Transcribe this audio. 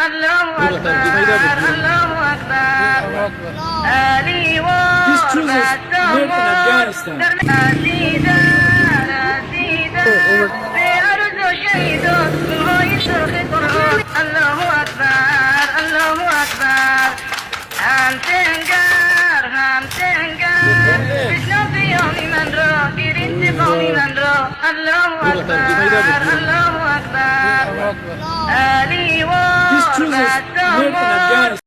الله أكبر الله أكبر آلي These children live in Afghanistan. الله أكبر الله أكبر هم تنقر بشنا في يوم من رو دير انتقامي من رو الله أكبر الله أكبر آلي These children live in Afghanistan.